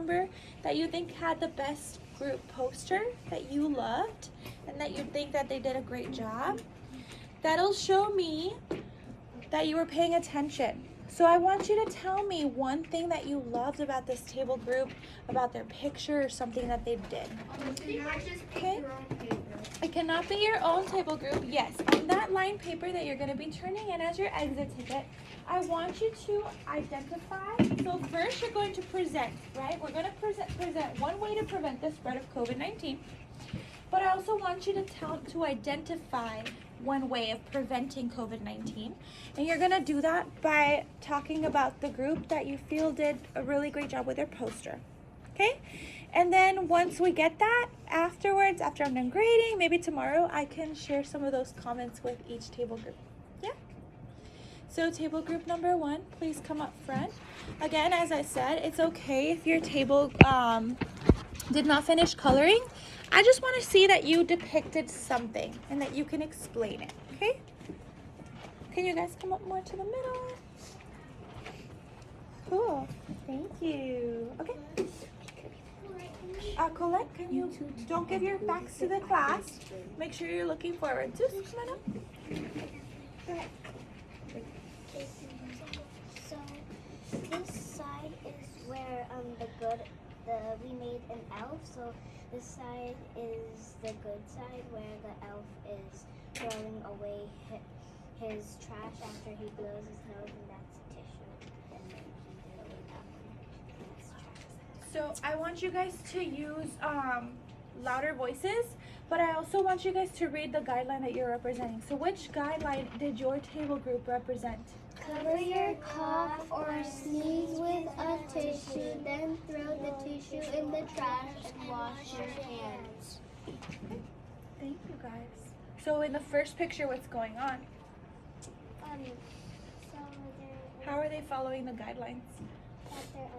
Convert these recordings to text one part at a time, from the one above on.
member that you think had the best group poster that you loved and that you think that they did a great job. That'll show me that you were paying attention. So I want you to tell me one thing that you loved about this table group, about their picture or something that they did. Okay? It cannot be your own table group. Yes, on that line paper that you're going to be turning in as your exit ticket, I want you to identify. So first you're going to present, right? We're going to present one way to prevent the spread of COVID-19. But I also want you to identify one way of preventing COVID-19. And you're gonna do that by talking about the group that you feel did a really great job with their poster, okay? And then once we get that, afterwards, after I'm done grading, maybe tomorrow, I can share some of those comments with each table group, yeah? So table group number 1, please come up front. Again, as I said, it's okay if your table did not finish coloring. I just want to see that you depicted something and that you can explain it, okay? Can you guys come up more to the middle? Cool, thank you. Okay. Colette, can you, don't give your backs to the class. Make sure you're looking forward. Zeus, come on up. Go ahead. So this side is where we made an elf. So this side is the good side where the elf is throwing away his trash after he blows his nose, and that's tissue. And then he threw away that one. And it's trash. So I want you guys to use louder voices, but I also want you guys to read the guideline that you're representing. So which guideline did your table group represent? Cover your cough or sneeze with a tissue, then throw the tissue in the trash and wash your hands. Okay. Thank you guys. So in the first picture, what's going on? How are they following the guidelines? They're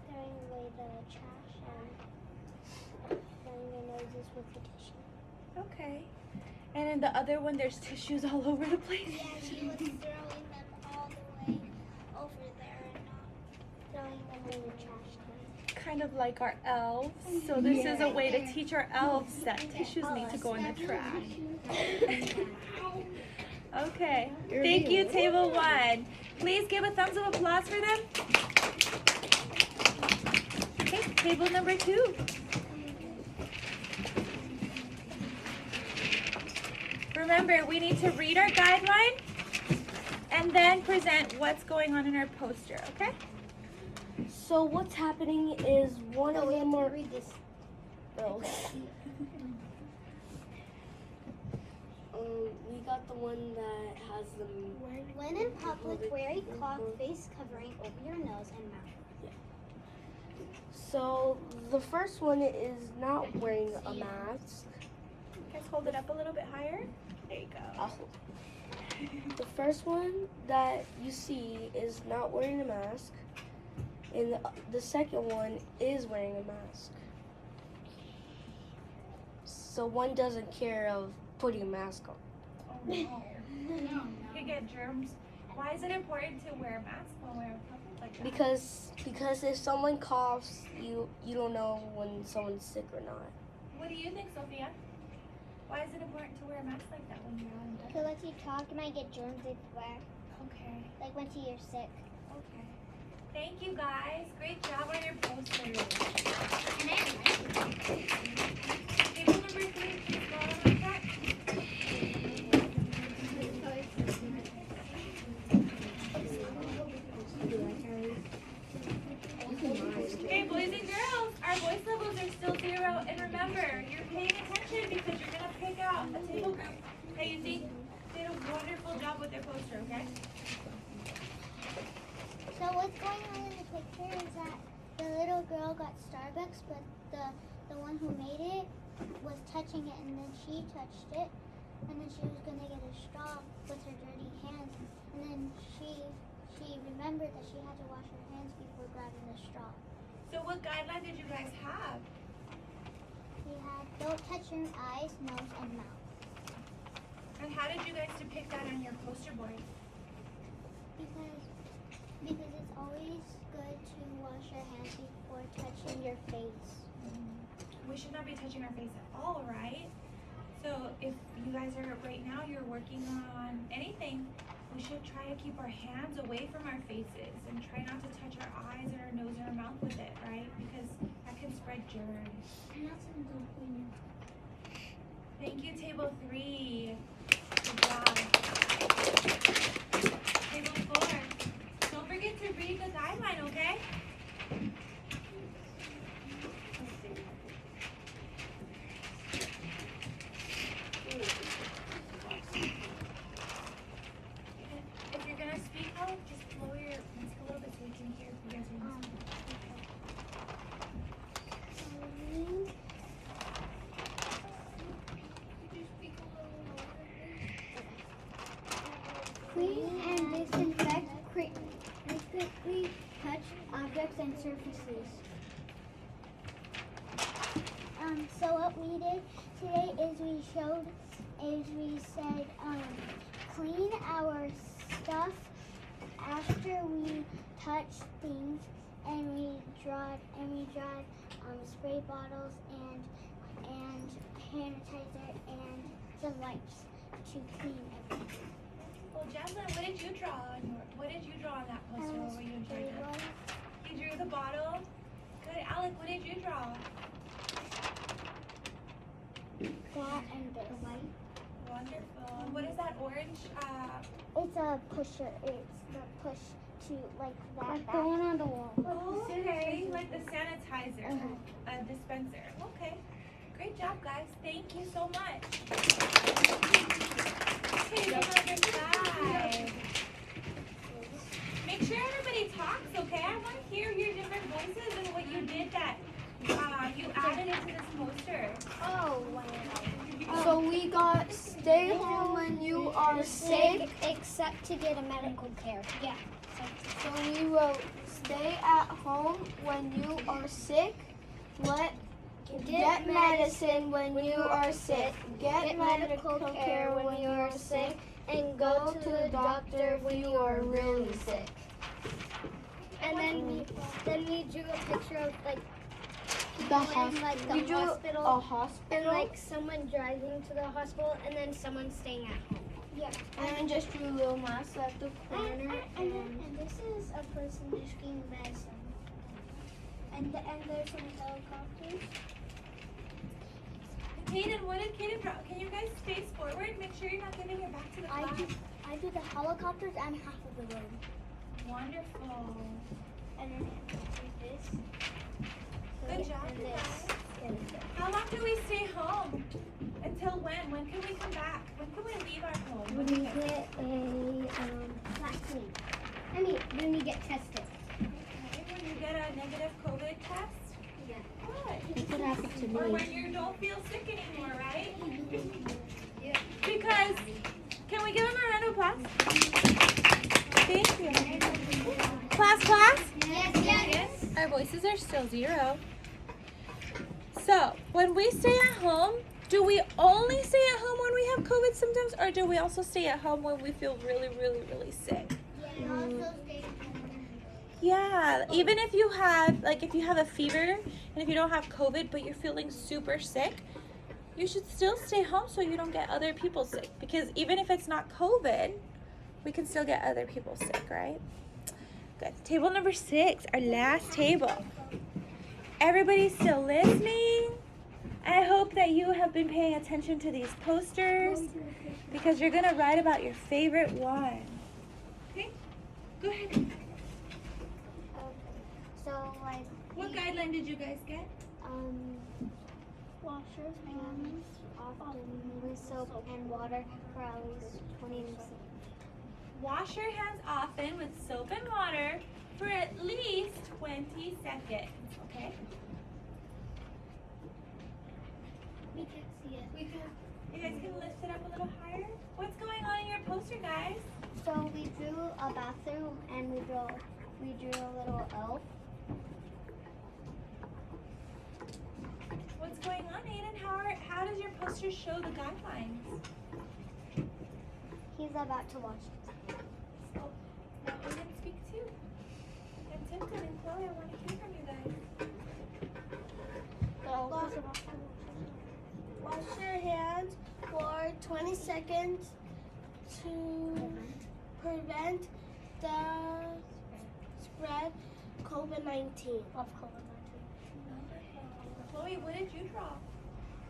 throwing away the trash and filling their noses with the tissue. Okay. And in the other one, there's tissues all over the place? Yeah, she was throwing them all the way over there and not throwing them in the trash can. Kind of like our elves. So this is a way to teach our elves that tissues need to go in the trash. Okay. Thank you, table 1. Please give a thumbs of applause for them. Okay, table number 2. Remember, we need to read our guideline and then present what's going on in our poster, okay? So what's happening is one of them are read this. Oh. We got the one that has them. When in public, wear a cloth face covering over your nose and mouth. So the first one is not wearing a mask. Guys, hold it up a little bit higher. There you go. The first one that you see is not wearing a mask, and the second one is wearing a mask. So one doesn't care of putting a mask on. Oh, no. You could get germs. Why is it important to wear a mask when we're in public like that? Because if someone coughs, you don't know when someone's sick or not. What do you think, Sophia? Why is it important to wear a mask like that when you're out in public? Because if you talk, you might get germs everywhere. Okay. Like when you're sick. Okay. Thank you guys. Great job on your posters. Table number 3, please go on like that. Okay, boys and girls, our voice levels are still 0. And remember, you're paying attention because you're going to pick out a table group that you think did a wonderful job with their poster, okay? So what's going on in the picture is that the little girl got Starbucks, but the one who made it was touching it, and then she touched it, and then she was going to get a straw with her dirty hands, and then she remembered that she had to wash her hands before grabbing the straw. So what guideline did you guys have? We had don't touch your eyes, nose, and mouth. And how did you guys depict that on your poster board? Because it's always good to wash your hands before touching your face. We should not be touching our face at all, right? So if you guys are right now, you're working on anything, we should try to keep our hands away from our faces and try not to touch our eyes or our nose or our mouth with it, right? Because that can spread germs. Thank you, table 3. Good job. Table 4. Don't forget to read the guideline, okay? If you're gonna speak out, just lower your mask a little bit so we can hear if you guys are listening. Clean and disinfect frequently touched objects and surfaces. So what we did today is we said clean our stuff after we touch things, and we drawed spray bottles and sanitizer and some wipes to clean everything. Well, Jasmine, what did you draw on that poster over you enjoyed it? You drew the bottle? Good. Alec, what did you draw? That and this. Wonderful. What is that orange? It's a pusher. It's the push to like that. Like the one on the wall. Oh, okay, like the sanitizer dispenser. Okay. Great job, guys. Thank you so much. Table number 5. Make sure everybody talks, okay? I want to hear your different voices and what you did that you added into this poster. Oh wow. So we got stay home when you are sick. Except to get a medical care. Yeah. So we wrote stay at home when you are sick. Get medicine when you are sick. Get medical care when you are sick. And go to the doctor when you are really sick. And then we drew a picture of like The in, like, the we drew hospital. a hospital. and like someone driving to the hospital and then someone staying at home. Yeah. And then just drew little masks at the corner. And this is a person just getting medicine. And there's some helicopters. Kaden, what did Kaden draw? Can you guys face forward? Make sure you're not giving your back to the class. I did the helicopters and half of the road. Wonderful. And then this. Good job, And you this. guys. How long do we stay home? Until when? When can we come back? When can we leave our home? When we get a vaccine. I mean, when we get tested. Okay, when you get a negative COVID test? Yeah. Good. That's what happened to Or when you don't feel sick anymore, right? Yeah. Because, can we give him a round of applause? Thank you. Class? Yes. Our voices are still 0. So, when we stay at home, do we only stay at home when we have COVID symptoms, or do we also stay at home when we feel really, really, really sick? Yeah, even if you have, if you have a fever, and if you don't have COVID, but you're feeling super sick, you should still stay home so you don't get other people sick. Because even if it's not COVID, we can still get other people sick, right? Good. Table number 6, our last table. Everybody's still listening? I hope that you have been paying attention to these posters because you're going to write about your favorite one. Okay? Go ahead. So like What guideline did you guys get? wash your hands often with soap and water for at least 20 minutes. Wash your hands often with soap and water for at least 20 seconds. Okay? We can't see it. You guys can lift it up a little higher. What's going on in your poster, guys? So we drew a bathroom and we drew a little elf. What's going on, Aiden? How does your poster show the guidelines? He's about to watch it. Oh, now Aiden speak too. And Tim? Vincent and Chloe, I want to hear from you guys. Wash your hands for 20 seconds to prevent the spread COVID-19. Chloe, what did you draw?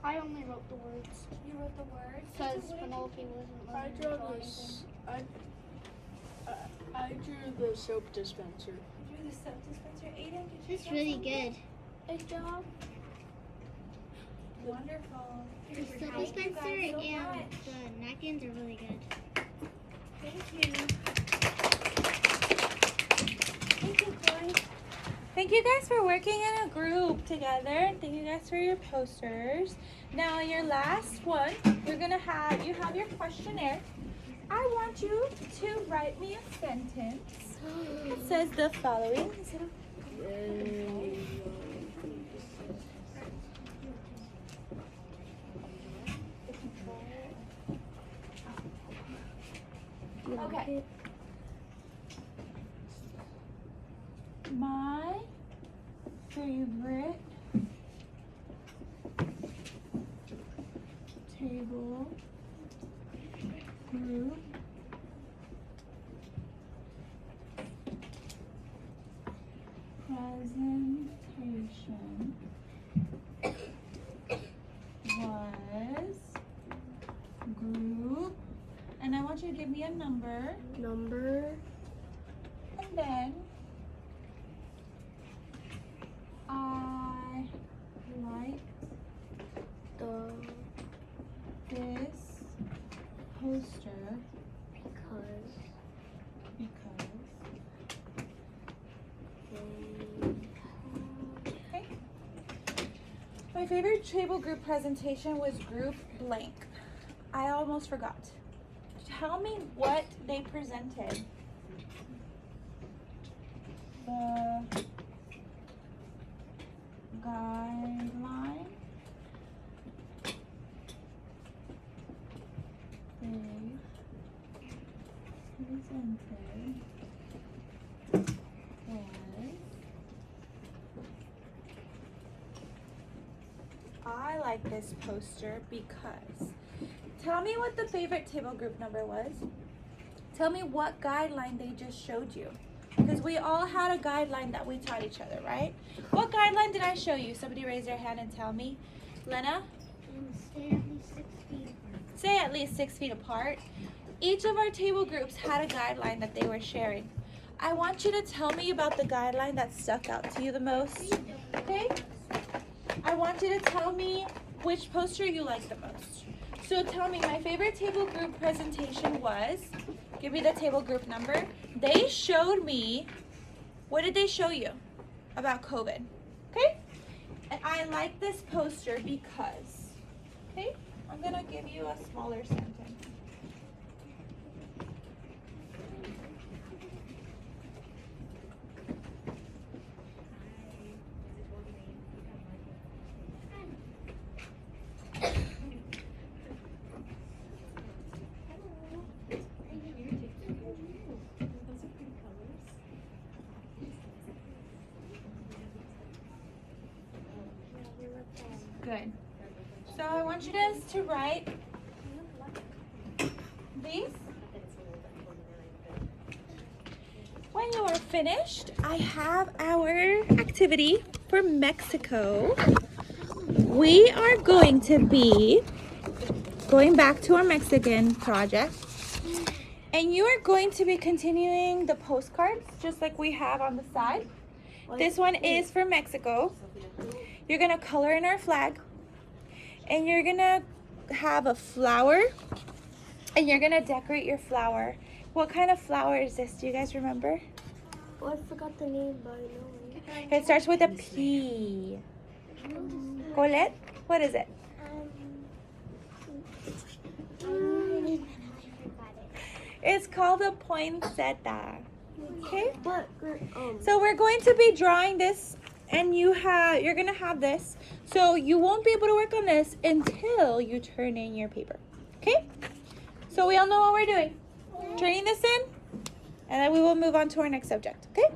I only wrote the words You wrote the words. because Penelope wasn't I letting me drew draw this. anything. I drew the soap dispenser. You drew the soap dispenser. Aiden, did you It's draw really something? good. Good job. Wonderful. The Thank you dispenser guys so and much. the napkins are really good. Thank you. Thank you, Chloe. Thank you guys for working in a group together. Thank you guys for your posters. Now your last one, you have your questionnaire. I want you to write me a sentence. It says the following. Is it okay? My favorite table group presentation was group, and I want you to give me a number, Number. and then I like this poster Because okay. My favorite table group presentation was group blank. I almost forgot. Tell me what they presented. The guideline they presented was I like this poster because tell me what the favorite table group number was. Tell me what guideline they just showed you. Because we all had a guideline that we taught each other, right? What guideline did I show you? Somebody raise their hand and tell me. Lena? Stay at least 6 feet apart. Stay at least 6 feet apart. Each of our table groups had a guideline that they were sharing. I want you to tell me about the guideline that stuck out to you the most. Okay? I want you to tell me which poster you like the most. So tell me, my favorite table group presentation was, give me the table group number. They showed me, what did they show you about COVID? Okay? And I like this poster because, okay? I'm gonna give you a smaller sentence. Good. So I want you guys to write these. When you are finished, I have our activity for Mexico. We are going to be going back to our Mexican project. And you are going to be continuing the postcards just like we have on the side. This one is for Mexico. You're gonna color in our flag, and you're gonna have a flower, and you're gonna decorate your flower. What kind of flower is this? Do you guys remember? Oh, I forgot the name, but I know it. It starts with a P. Colette? What is it? I forgot it. It's called a poinsettia. Okay? But So we're going to be drawing this, and you're gonna have this. So you won't be able to work on this until you turn in your paper. Okay? So we all know what we're doing. Turning this in, and then we will move on to our next subject. Okay?